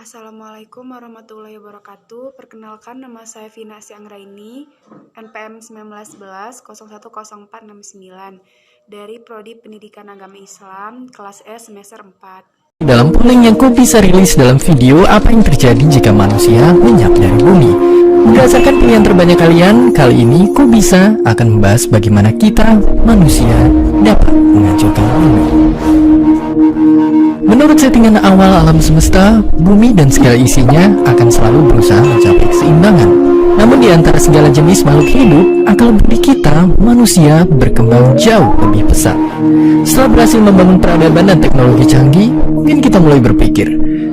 Assalamualaikum warahmatullahi wabarakatuh. Perkenalkan, nama saya Vina Anggraini, NPM 1911 010469 dari Prodi Pendidikan Agama Islam, kelas E semester 4. Dalam polling yang bisa rilis dalam video, apa yang terjadi jika manusia lenyap dari bumi? Berdasarkan pilihan terbanyak kalian, kali ini bisa akan membahas bagaimana kita, manusia, dapat menghancurkan bumi. Menurut settingan awal alam semesta, bumi dan segala isinya akan selalu berusaha mencapai keseimbangan. Namun di antara segala jenis makhluk hidup, akal budi kita, manusia, berkembang jauh lebih pesat. Setelah berhasil membangun peradaban dan teknologi canggih, mungkin kita mulai berpikir,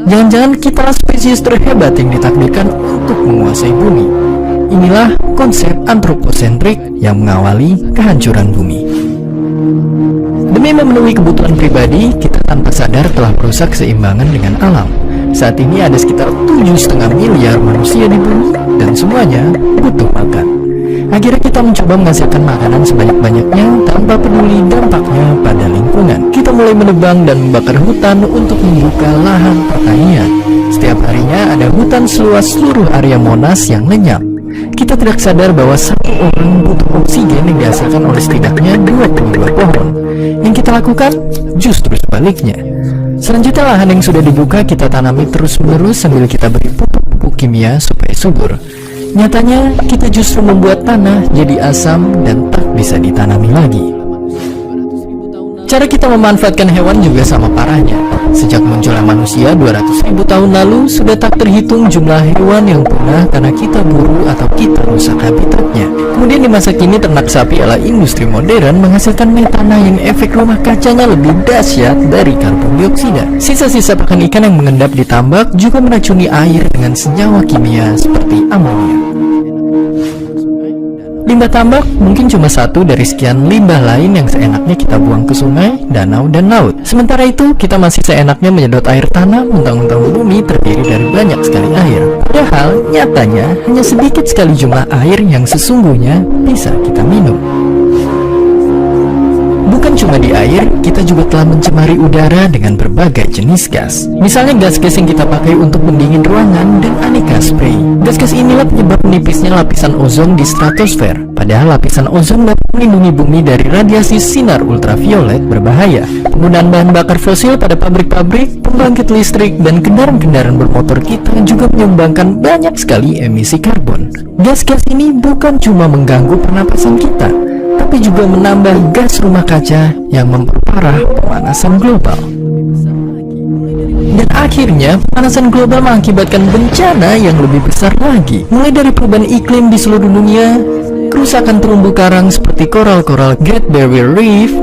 jangan-jangan kita spesies terhebat yang ditakdirkan untuk menguasai bumi. Inilah konsep antroposentrik yang mengawali kehancuran bumi. Demi memenuhi kebutuhan pribadi, kita tanpa sadar telah merusak keseimbangan dengan alam. Saat ini ada sekitar 7,5 miliar manusia di bumi dan semuanya butuh makan. Akhirnya kita mencoba menghasilkan makanan sebanyak-banyaknya tanpa peduli dampaknya pada lingkungan. Kita mulai menebang dan membakar hutan untuk membuka lahan pertanian. Setiap harinya ada hutan seluas seluruh area Monas yang lenyap. Kita tidak sadar bahwa satu orang butuh oksigen yang dihasilkan oleh setidaknya 22 pohon. Yang kita lakukan justru sebaliknya. Selanjutnya lahan yang sudah dibuka kita tanami terus-menerus sambil kita beri pupuk kimia supaya subur. Nyatanya kita justru membuat tanah jadi asam dan tak bisa ditanami lagi. Cara kita memanfaatkan hewan juga sama parahnya. Sejak munculnya manusia 200.000 tahun lalu, sudah tak terhitung jumlah hewan yang punah karena kita buru atau kita rusak habitatnya. Kemudian di masa kini ternak sapi ala industri modern menghasilkan metana yang efek rumah kacanya lebih dahsyat dari karbon dioksida. Sisa-sisa pakan ikan yang mengendap di tambak juga meracuni air dengan senyawa kimia seperti amonia. Limbah tambak mungkin cuma satu dari sekian limbah lain yang seenaknya kita buang ke sungai, danau, dan laut. Sementara itu, kita masih seenaknya menyedot air tanah mentang-mentang bumi terdiri dari banyak sekali air. Padahal, nyatanya hanya sedikit sekali jumlah air yang sesungguhnya bisa kita minum. Bukan cuma di air, kita juga telah mencemari udara dengan berbagai jenis gas. Misalnya gas-gas yang kita pakai untuk pendingin ruangan dan aneka spray. Gas-gas inilah penyebab menipisnya lapisan ozon di stratosfer. Padahal lapisan ozon dapat melindungi bumi dari radiasi sinar ultraviolet berbahaya. Penggunaan bahan bakar fosil pada pabrik-pabrik, pembangkit listrik, dan kendaraan-kendaraan bermotor kita juga menyumbangkan banyak sekali emisi karbon. Gas-gas ini bukan cuma mengganggu pernapasan kita, tapi juga menambah gas rumah kaca yang memperparah pemanasan global. Dan akhirnya, pemanasan global mengakibatkan bencana yang lebih besar lagi. Mulai dari perubahan iklim di seluruh dunia, kerusakan terumbu karang seperti koral-koral Great Barrier Reef,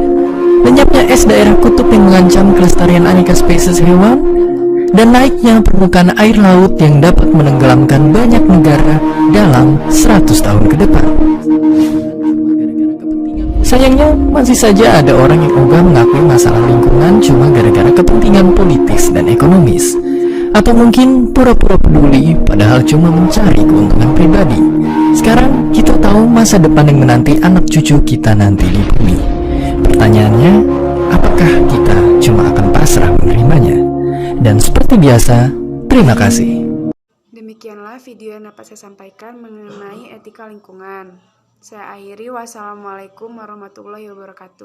lenyapnya es daerah kutub yang mengancam kelestarian aneka spesies hewan, dan naiknya permukaan air laut yang dapat menenggelamkan banyak negara dalam 100 tahun ke depan. Sayangnya, masih saja ada orang yang ogah mengakui masalah lingkungan cuma gara-gara kepentingan politis dan ekonomis. Atau mungkin pura-pura peduli padahal cuma mencari keuntungan pribadi. Sekarang kita tahu masa depan yang menanti anak cucu kita nanti di bumi. Pertanyaannya, apakah kita cuma akan pasrah menerimanya? Dan seperti biasa, terima kasih. Demikianlah video yang dapat saya sampaikan mengenai etika lingkungan. Saya akhiri, wassalamualaikum warahmatullahi wabarakatuh.